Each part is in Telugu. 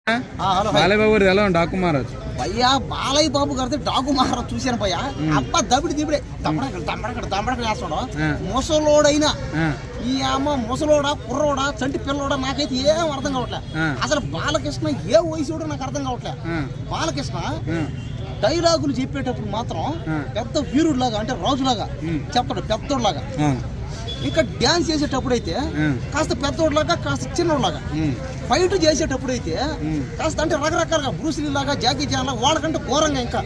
బాలయ్య బాబు ఎలా డాకు మహారాజ్ భయ్యా బాలయ్య బాబు గారితో డాకు మహారాజ్ చూశాను భయ్యా. అబ్బా దబిడి దిబిడే దమ్మడకడ వేస్తాడు. ముసలోడైనా ఈ అమ్మ ముసలోడా కుర్రోడా చంటి పిల్లోడా నాకైతే ఏం అర్థం కావట్లే. అసలు బాలకృష్ణ ఏ వయసుడో నాకు అర్థం కావట్లే. బాలకృష్ణ డైలాగులు చెప్పేటప్పుడు మాత్రం పెద్ద వీరుడులాగా అంటే రాజులాగా చెప్తాడు, పెద్దోడులాగా. ఇంకా డ్యాన్స్ చేసేటప్పుడు అయితే కాస్త పెద్దోడులాగా కాస్త చిన్నోడులాగా. ఫైట్ చేసేటప్పుడు అయితే కాస్త అంటే రకరకాలుగా బ్రూస్లీ లాగా జాకీ చాన్ లాగా వాళ్ళకంటే ఘోరంగా. ఇంకా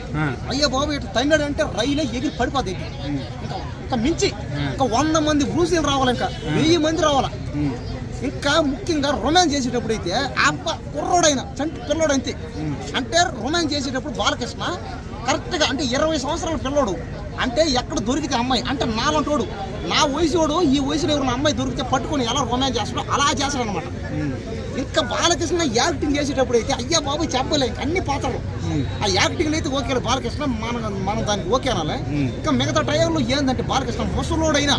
అయ్యో బాబు ఇట్లా తన్నాడు అంటే రైలే ఎగిరి పడిపోతుంది. ఇంకా మించి ఇంకా 100 మంది బ్రూస్లీలు రావాలి, ఇంకా 1000 మంది రావాలా. ఇంకా ముఖ్యంగా రొమాన్స్ చేసేటప్పుడు అయితే అబ్బ కుర్రోడైనా చంటి పిల్లోడంతే. అంటే రొమాన్స్ చేసేటప్పుడు బాలకృష్ణ కరెక్ట్గా అంటే 20 సంవత్సరాల పిల్లోడు అంటే ఎక్కడ దొరికితే అమ్మాయి అంటే నాలంటోడు నా వయసుడు ఈ వయసులో ఎవరైనా అమ్మాయి దొరికితే పట్టుకొని ఎలా రొమాన్స్ చేస్తాడో అలా చేస్తాడు అనమాట. ఇంకా బాలకృష్ణ యాక్టింగ్ చేసేటప్పుడు అయితే అయ్యా బాబు చెప్పలే ఇంకా అన్ని పాత్రలు. ఆ యాక్టింగ్ అయితే ఓకే బాలకృష్ణ మనం దానికి ఓకే అనాలి. ఇంకా మిగతా టైంలో ఏంటంటే బాలకృష్ణ ముసలోడైనా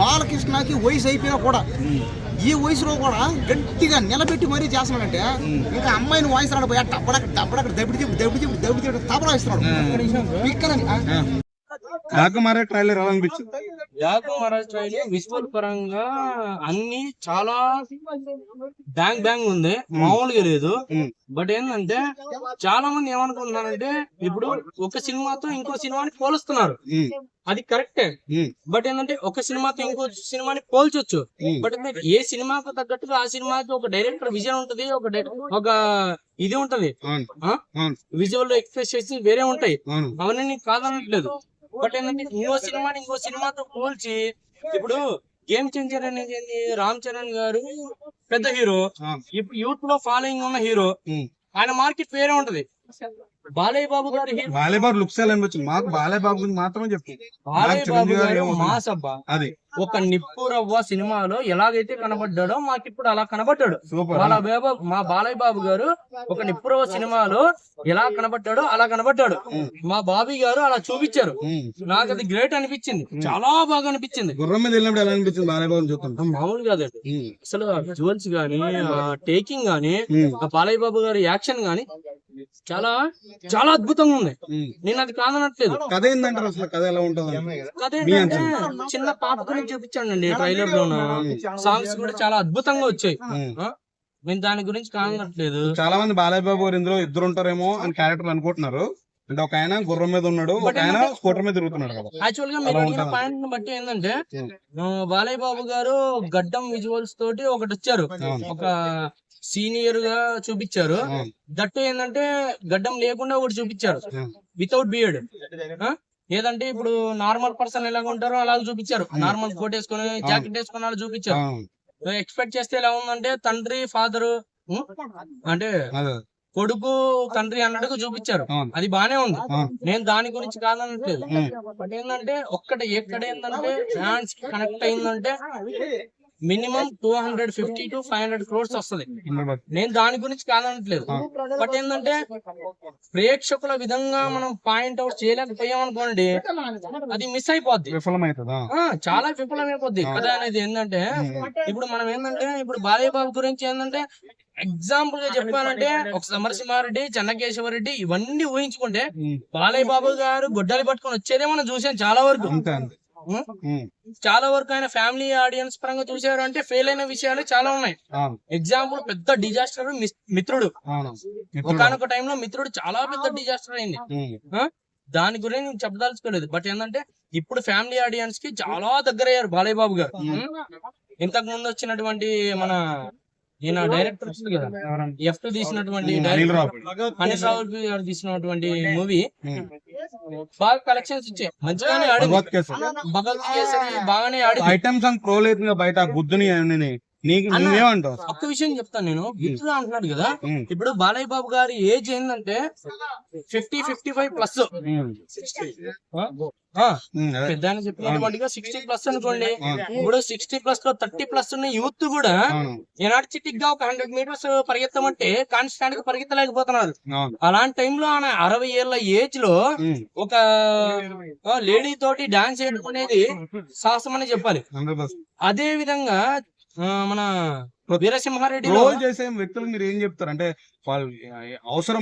బాలకృష్ణకి వయసు అయిపోయినా కూడా ఈ వయసులో కూడా గట్టిగా నిలబెట్టి మరీ చేస్తున్నాడంటే ఇంకా అమ్మాయిని వాయిస్ రాడు పోయా డబ్బడక్కడ దెబ్బతి తబలా ఇస్తున్నాడు. ఇక్కడని డాకు మహారాజ్ ట్రైలర్ ఎలా అనిపించింది? డాకు మహారాజ్ ట్రైలర్ విజువల్ పరంగా అన్ని చాలా బ్యాంగ్ ఉంది, మామూలుగా లేదు. బట్ ఏంటంటే చాలా మంది ఏమనుకుంటున్నారంటే ఇప్పుడు ఒక సినిమాతో ఇంకో సినిమాని పోలుస్తున్నారు, అది కరెక్టే. బట్ ఏంటంటే ఒక సినిమాతో ఇంకో సినిమాని పోల్చొచ్చు. బట్ ఏ సినిమాకు తగ్గట్టుగా ఆ సినిమాకి ఒక డైరెక్టర్ విజన్ ఉంటది, ఒక ఇది ఉంటది, విజువల్ ఎక్స్ప్రెషన్స్ వేరే ఉంటాయి. అవన్నీ కాదనట్లేదు. బట్ ఏంటంటే ఇంకో సినిమాతో పోల్చి ఇప్పుడు గేమ్ చేంజర్ అనేది ఏంది, రామ్ చరణ్ గారు పెద్ద హీరో, ఇప్పుడు యూత్ లో ఫాలోయింగ్ ఉన్న హీరో, ఆయన మార్కెట్ వేరే ఉంటది. బాలయ్య బాబు గారి బాలయ్య బాబు లుక్స్ ఎలా అనిపించింది? మాకు బాలయ్య బాబు గురించి మాత్రం చెప్తుంది. బాలయ్య బాబు గారు మాస్ అబ్బా. అది ఒక నిప్పు రవ్వ సినిమాలో ఎలాగైతే కనబడ్డాడో మాకు ఇప్పుడు అలా కనబడ్డాడు. మా బాలయ్య బాబు గారు ఒక నిప్పు రవ్వ సినిమాలో ఎలా కనబడ్డాడో అలా కనబడ్డాడు. మా బాబీ గారు అలా చూపించారు. నాకు అది గ్రేట్ అనిపించింది, చాలా బాగా అనిపించింది. గుర్రం మీద వెళ్ళినప్పుడు ఎలా అనిపించింది బాలయ్య బాబు చూస్తాం? మామూలు కాదండి అసలు. విజువల్స్ గానీ, టేకింగ్ గానీ, బాలయ్య బాబు గారి యాక్షన్ గానీ చాలా చాలా అద్భుతంగా ఉంది. నేను అది కాదనట్లేదు. కథ ఏంటంటారు అసలు? కథ ఎలా ఉంటుంది? కథ ఏంటంటే చిన్న పాప గురించి చూపించానండి ట్రైలర్ లోన. సాంగ్స్ కూడా చాలా అద్భుతంగా వచ్చాయి. నేను దాని గురించి కాదనట్లేదు. చాలా మంది బాలయ్య బాబు గారు ఇందులో ఇద్దరు ఉంటారేమో అని క్యారెక్టర్ అనుకుంటున్నారు. అంటే ఒక ఆయన గుర్రం మీద ఉన్నాడు, ఒక ఆయన స్కూటర్ మీద తిరుగుతున్నాడు కదా. యాక్చువల్ గా మీరు అడిగిన పాయింట్ బట్టి ఏంటంటే బాలయ్య బాబు గారు గడ్డం విజువల్స్ తోటి ఒకటి వచ్చారు, ఒక సీనియర్ గా చూపించారు. దట్టు ఏంటంటే గడ్డం లేకుండా ఒకటి చూపించారు వితౌట్ బియర్డ్. ఏదంటే ఇప్పుడు నార్మల్ పర్సన్ ఎలాగ ఉంటారో అలాగ చూపించారు. నార్మల్ కోట్ వేసుకుని జాకెట్ వేసుకుని అలా చూపించారు. ఎక్స్పెక్ట్ చేస్తే ఎలా ఉందంటే తండ్రి ఫాదర్ అంటే కొడుకు తండ్రి అన్నట్టుగా చూపించారు. అది బానే ఉంది, నేను దాని గురించి కాదనట్లేదు. బట్ ఏంటంటే ఎక్కడ ఏంటంటే ఫ్యాన్స్ కి కనెక్ట్ అయిందంటే మినిమం 250 to 500 crores వస్తుంది. నేను దాని గురించి కాదనట్లేదు. బట్ ఏంటంటే ప్రేక్షకుల విధంగా మనం పాయింట్ అవుట్ చేయలేకపోయామనుకోండి, అది మిస్ అయిపోద్ది, చాలా విఫలమైపోద్ది కథ అనేది. ఏంటంటే ఇప్పుడు మనం ఏంటంటే ఇప్పుడు బాలయ్య బాబు గురించి ఏంటంటే ఎగ్జాంపుల్ గా చెప్పాలంటే ఒక సమరసింహారెడ్డి, చెన్నకేశవరెడ్డి ఇవన్నీ ఊహించుకుంటే బాలయ్య బాబు గారు గొడ్డలి పట్టుకొని వచ్చేదే మనం చూసాం. చాలా వరకు ఆయన ఫ్యామిలీ ఆడియన్స్ పరంగా చూసారు అంటే ఫెయిల్ అయిన విషయాలు చాలా ఉన్నాయి. ఎగ్జాంపుల్ పెద్ద డిజాస్టర్ మిత్రుడు. ఒకనొక టైంలో మిత్రుడు చాలా పెద్ద డిజాస్టర్ అయింది. దాని గురించి నేను చెప్పదలుచుకోలేదు. బట్ ఏంటంటే ఇప్పుడు ఫ్యామిలీ ఆడియన్స్ కి చాలా దగ్గర అయ్యారు బాలయ్య బాబు గారు. ఇంతకు ముందు వచ్చినటువంటి మన ఈయన డైరెక్టర్ కదా, F2 తీసినటువంటి అనిల్ రావుపూడి గారు తీసినటువంటి మూవీ బాగా కలెక్షన్స్ ఇచ్చాయి, మంచిగానే ఆడి. భగత్ కేసరి బాగానే ఆడి. ఐటమ్ సాంగ్ ప్రోల్ అవుతుంది బయట గుద్దుని. ఒక్క విషయం చెప్తాను నేను, మిత్రుడు అంటున్నాడు కదా. ఇప్పుడు బాలయ్య బాబు గారి ఏజ్ ఏంటంటే 50-55+. పెద్ద చెప్పినటువంటిగా 60+ అనుకోండి. ఇప్పుడు 60+ లో 30+ ఉన్న యూత్ కూడా ఎనర్జెటిక్ గా ఒక 100 meters పరిగెత్తమంటే కాన్స్టాంట్ గా పరిగెత్తలేకపోతున్నారు. అలాంటి టైంలో ఆయన 60 ఏళ్ల ఏజ్ లో ఒక లేడీ తోటి డాన్స్ చేయడం అనేది సాహసం అని చెప్పాలి. అదే విధంగా మన వీరసింహారెడ్డి ట్రోల్ చేసే వ్యక్తులకు మీరు ఏం చెప్తారు? అంటే వాళ్ళు అవసరం